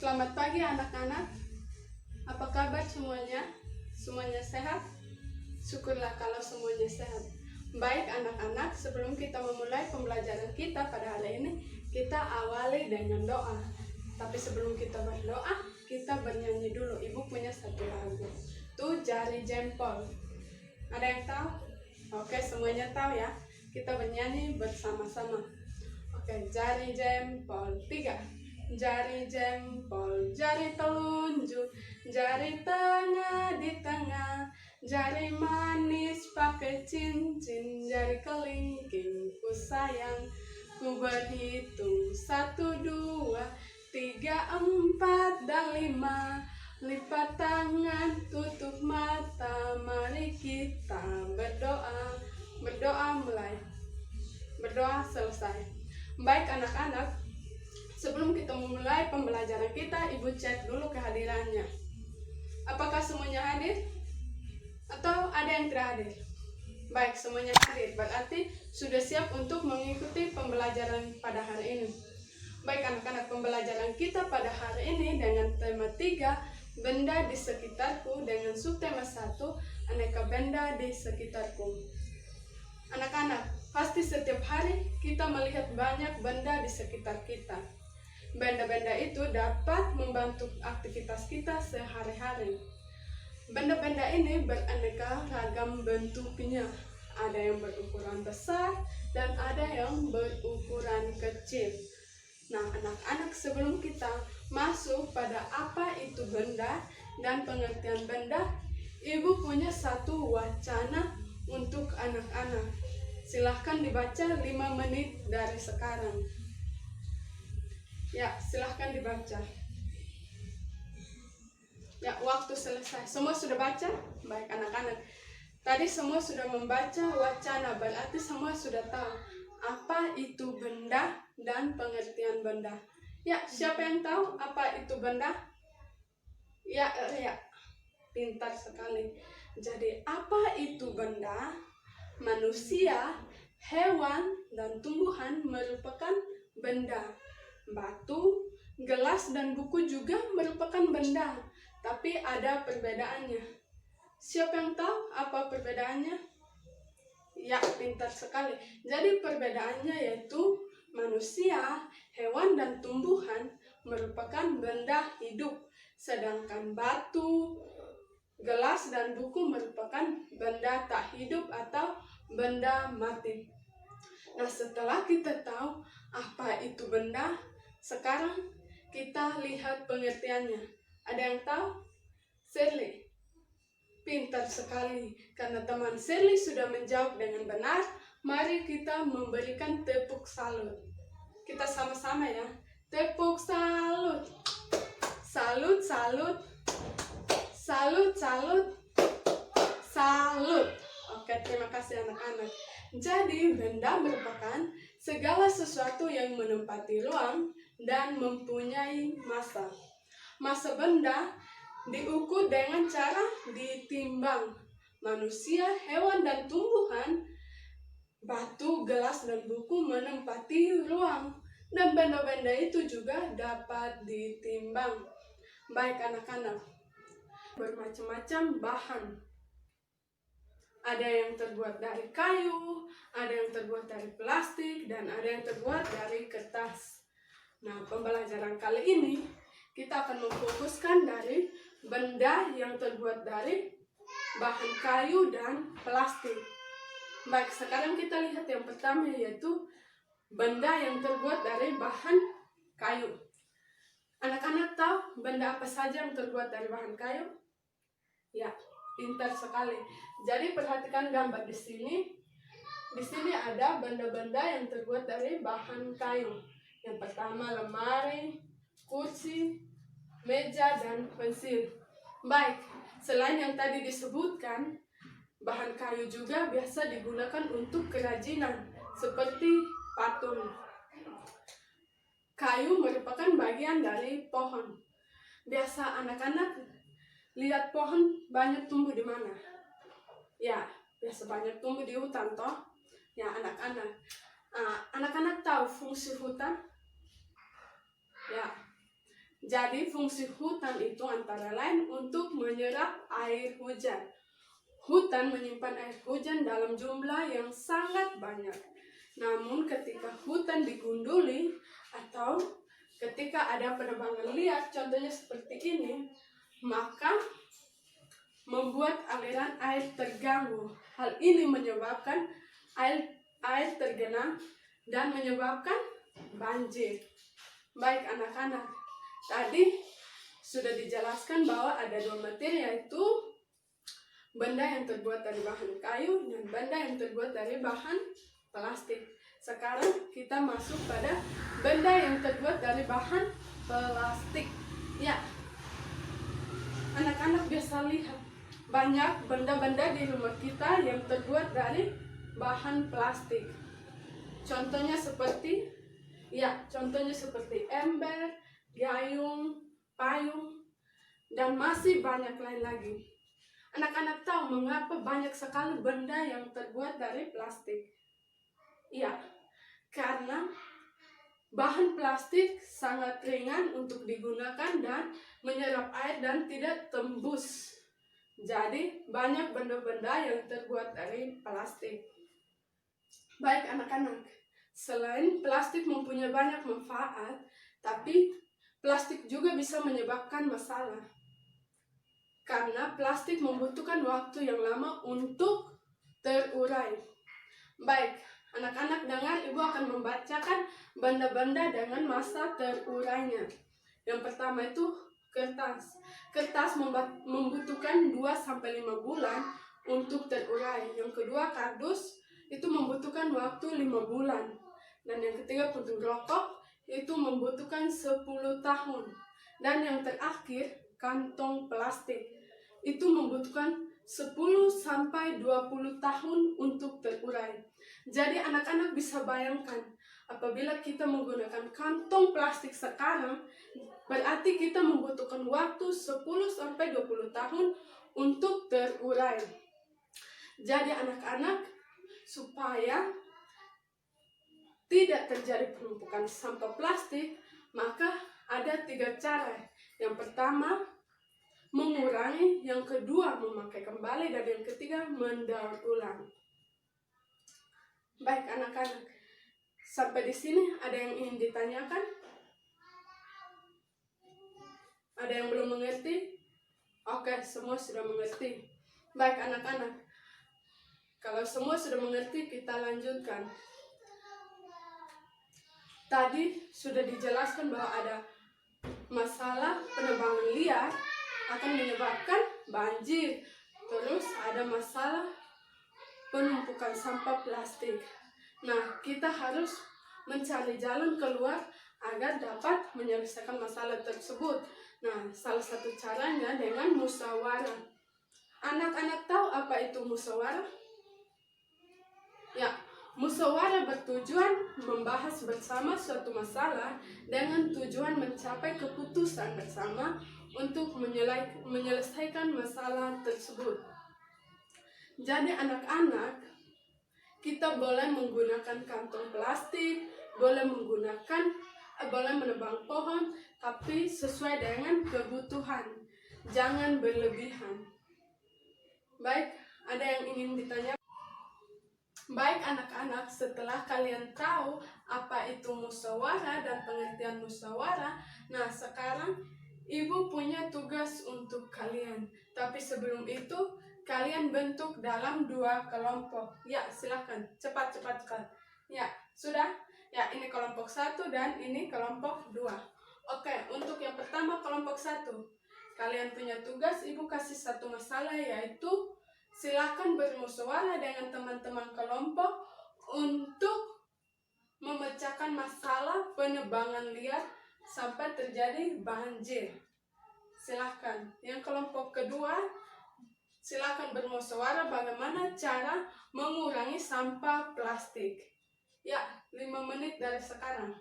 Selamat pagi anak-anak. Apa kabar semuanya? Semuanya sehat? Syukurlah kalau semuanya sehat. Baik anak-anak, sebelum kita memulai pembelajaran kita pada hari ini, kita awali dengan doa. Tapi sebelum kita berdoa, kita bernyanyi dulu. Ibu punya satu lagu. Tuh Jari Jempol. Ada yang tahu? Oke, semuanya tahu ya. Kita bernyanyi bersama-sama. Oke, jari jempol 3. Jari jempol, jari telunjuk, jari tengah di tengah, jari manis pakai cincin, jari kelingking ku sayang. Ku berhitung 1, 2, 3, 4, dan 5. Lipat tangan, tutup mata, mari kita berdoa. Berdoa mulai. Berdoa selesai. Baik anak-anak, sebelum kita memulai pembelajaran kita, Ibu cek dulu kehadirannya. Apakah semuanya hadir? Atau ada yang tidak hadir? Baik, semuanya hadir. Berarti sudah siap untuk mengikuti pembelajaran pada hari ini. Baik anak-anak, pembelajaran kita pada hari ini dengan tema 3, benda di sekitarku, dengan subtema 1, aneka benda di sekitarku. Anak-anak, pasti setiap hari kita melihat banyak benda di sekitar kita. Benda-benda itu dapat membantu aktivitas kita sehari-hari. Benda-benda ini beraneka ragam bentuknya. Ada yang berukuran besar dan ada yang berukuran kecil. Nah, anak-anak, sebelum kita masuk pada apa itu benda dan pengertian benda, Ibu punya satu wacana untuk anak-anak. Silahkan dibaca 5 menit dari sekarang. Ya, silahkan dibaca. Ya, waktu selesai. Semua sudah baca? Baik anak-anak. Tadi semua sudah membaca wacana, berarti semua sudah tahu apa itu benda dan pengertian benda. Ya, siapa yang tahu apa itu benda? Ya, pintar sekali. Jadi, apa itu benda? Manusia, hewan, dan tumbuhan merupakan benda. Batu, gelas, dan buku juga merupakan benda, tapi ada perbedaannya. Siapa yang tahu apa perbedaannya? Ya, pintar sekali. Jadi perbedaannya yaitu manusia, hewan, dan tumbuhan merupakan benda hidup, sedangkan batu, gelas, dan buku merupakan benda tak hidup atau benda mati. Nah, setelah kita tahu apa itu benda, sekarang kita lihat pengertiannya. Ada yang tahu? Shirley. Pintar sekali. Karena teman Shirley sudah menjawab dengan benar, mari kita memberikan tepuk salut. Kita sama-sama ya. Tepuk salut. Salut, salut. Salut, salut. Salut. Oke, terima kasih anak-anak. Jadi, benda merupakan segala sesuatu yang menempati ruang dan mempunyai massa. Massa benda diukur dengan cara ditimbang. Manusia, hewan, dan tumbuhan, batu, gelas, dan buku menempati ruang. Dan benda-benda itu juga dapat ditimbang. Baik anak-anak, bermacam-macam bahan. Ada yang terbuat dari kayu, ada yang terbuat dari plastik, dan ada yang terbuat dari kertas. Nah, pembelajaran kali ini kita akan memfokuskan dari benda yang terbuat dari bahan kayu dan plastik. Baik, sekarang kita lihat yang pertama, yaitu benda yang terbuat dari bahan kayu. Anak-anak tahu benda apa saja yang terbuat dari bahan kayu? Ya, pintar sekali. Jadi perhatikan gambar di sini. Di sini ada benda-benda yang terbuat dari bahan kayu. Yang pertama lemari, kursi, meja, dan pensil. Baik, selain yang tadi disebutkan, bahan kayu juga biasa digunakan untuk kerajinan seperti patung. Kayu merupakan bagian dari pohon. Biasa anak-anak lihat pohon banyak tumbuh di mana? Ya, biasa banyak tumbuh di hutan toh. Ya anak-anak. Anak-anak tahu fungsi hutan? Ya, Jadi fungsi hutan itu antara lain untuk menyerap air hujan. Hutan menyimpan air hujan dalam jumlah yang sangat banyak. Namun ketika hutan digunduli atau ketika ada penebangan liar, contohnya seperti ini, maka membuat aliran air terganggu. Hal ini menyebabkan air tergenang dan menyebabkan banjir. Baik anak-anak, tadi sudah dijelaskan bahwa ada dua materi, yaitu benda yang terbuat dari bahan kayu dan benda yang terbuat dari bahan plastik. Sekarang kita masuk pada benda yang terbuat dari bahan plastik. Ya, anak-anak bisa lihat banyak benda-benda di rumah kita yang terbuat dari bahan plastik. Contohnya seperti ember, gayung, payung, dan masih banyak lain lagi. Anak-anak tahu mengapa banyak sekali benda yang terbuat dari plastik? Ya, karena bahan plastik sangat ringan untuk digunakan dan menyerap air dan tidak tembus. Jadi, banyak benda-benda yang terbuat dari plastik. Baik anak-anak, selain plastik mempunyai banyak manfaat, tapi plastik juga bisa menyebabkan masalah. Karena plastik membutuhkan waktu yang lama untuk terurai. Baik, anak-anak dengar, ibu akan membacakan benda-benda dengan masa terurainya. Yang pertama itu kertas. Kertas membutuhkan 2-5 bulan untuk terurai. Yang kedua kardus, itu membutuhkan waktu 5 bulan. Dan yang ketiga puntung rokok, itu membutuhkan 10 tahun. Dan yang terakhir kantong plastik, itu membutuhkan 10-20 tahun untuk terurai. Jadi anak-anak bisa bayangkan, apabila kita menggunakan kantong plastik sekarang, berarti kita membutuhkan waktu 10-20 tahun untuk terurai. Jadi anak-anak, supaya tidak terjadi penumpukan sampah plastik, maka ada 3 cara. Yang pertama, mengurangi, yang kedua memakai kembali, dan yang ketiga mendaur ulang. Baik anak-anak, sampai di sini ada yang ingin ditanyakan? Ada yang belum mengerti? Oke, semua sudah mengerti. Baik anak-anak, kalau semua sudah mengerti, kita lanjutkan. Tadi sudah dijelaskan bahwa ada masalah penebangan liar akan menyebabkan banjir. Terus ada masalah penumpukan sampah plastik. Nah, kita harus mencari jalan keluar agar dapat menyelesaikan masalah tersebut. Nah, salah satu caranya dengan musyawarah. Anak-anak tahu apa itu musyawarah? Ya, musyawarah bertujuan membahas bersama suatu masalah dengan tujuan mencapai keputusan bersama untuk menyelesaikan masalah tersebut. Jadi anak-anak, kita boleh menggunakan kantong plastik, boleh menebang pohon, tapi sesuai dengan kebutuhan, jangan berlebihan. Baik, ada yang ingin ditanya? Baik anak-anak, setelah kalian tahu apa itu musyawarah dan pengertian musyawarah, nah sekarang ibu punya tugas untuk kalian. Tapi sebelum itu, kalian bentuk dalam 2 kelompok. Ya, silakan, cepat. Ya, sudah? Ya, ini kelompok 1 dan ini kelompok 2. Oke, untuk yang pertama kelompok 1. Kalian punya tugas, ibu kasih satu masalah, yaitu silakan bermusyawarah dengan teman-teman kelompok untuk memecahkan masalah penebangan liar sampai terjadi banjir. Silakan. Yang kelompok kedua, silakan bermusyawarah bagaimana cara mengurangi sampah plastik. Ya, 5 menit dari sekarang.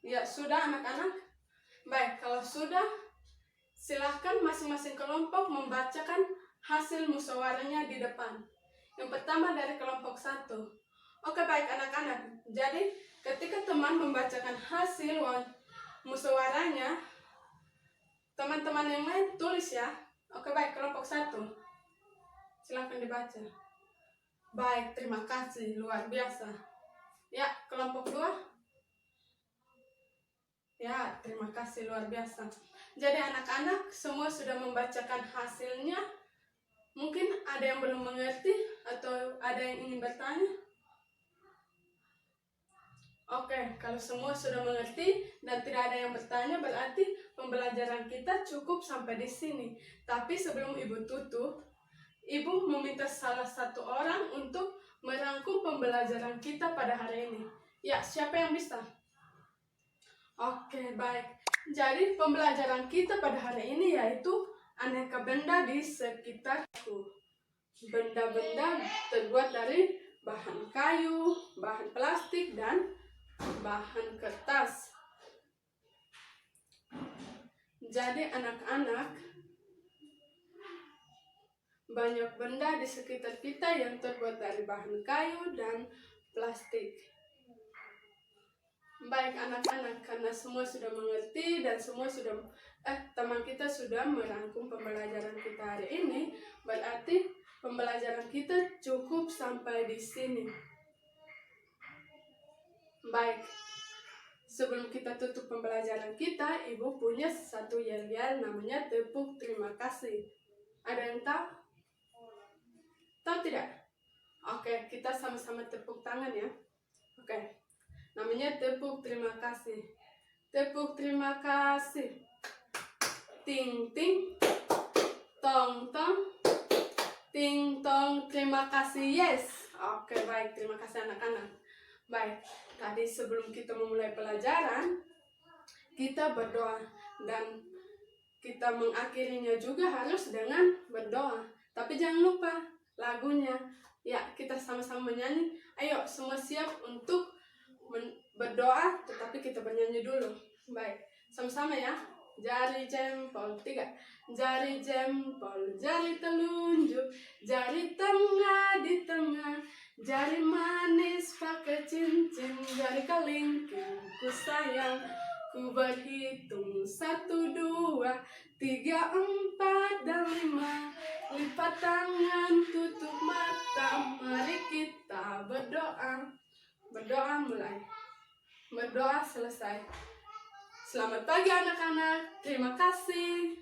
Ya, sudah anak-anak? Baik, kalau sudah, silahkan masing-masing kelompok membacakan hasil musyawarahnya di depan. Yang pertama dari kelompok 1. Oke, baik anak-anak. Jadi, ketika teman membacakan hasil musyawarahnya. Teman-teman yang lain tulis ya. Oke, baik, kelompok 1. Silakan dibaca. Baik, terima kasih, luar biasa. Ya, kelompok 2. Ya, terima kasih, luar biasa. Jadi anak-anak semua sudah membacakan hasilnya. Mungkin ada yang belum mengerti atau ada yang ingin bertanya? Oke, kalau semua sudah mengerti dan tidak ada yang bertanya, berarti pembelajaran kita cukup sampai di sini. Tapi sebelum Ibu tutup, Ibu meminta salah satu orang untuk merangkum pembelajaran kita pada hari ini. Ya, siapa yang bisa? Oke, baik. Jadi pembelajaran kita pada hari ini yaitu aneka benda di sekitarku. Benda-benda terbuat dari bahan kayu, bahan plastik, dan bahan kertas. Jadi anak-anak, banyak benda di sekitar kita yang terbuat dari bahan kayu dan plastik. Baik anak-anak, karena semua sudah mengerti dan semua sudah teman kita sudah merangkum pembelajaran kita hari ini, berarti pembelajaran kita cukup sampai di sini. Baik, sebelum kita tutup pembelajaran kita, Ibu punya satu yel-yel namanya tepuk terima kasih. Ada yang tahu? Tahu tidak? Oke, kita sama-sama tepuk tangan ya. Oke, namanya tepuk terima kasih. Tepuk terima kasih. Ting ting, tong tong, ting tong, terima kasih, yes. Oke, baik, terima kasih anak-anak. Baik, tadi sebelum kita memulai pelajaran, kita berdoa dan kita mengakhirinya juga harus dengan berdoa. Tapi jangan lupa lagunya. Ya, kita sama-sama menyanyi. Ayo, semua siap untuk berdoa, tetapi kita bernyanyi dulu. Baik, sama-sama ya. Jari jempol 3, jari jempol, jari telunjuk, jari tengah di tengah, jari manis pakai cincin, jari kelingking ku sayang, ku berhitung 1, 2, 3, 4, dan 5, lipat tangan, tutup mata, mari kita berdoa. Berdoa mulai, berdoa selesai. Selamat pagi anak-anak, terima kasih.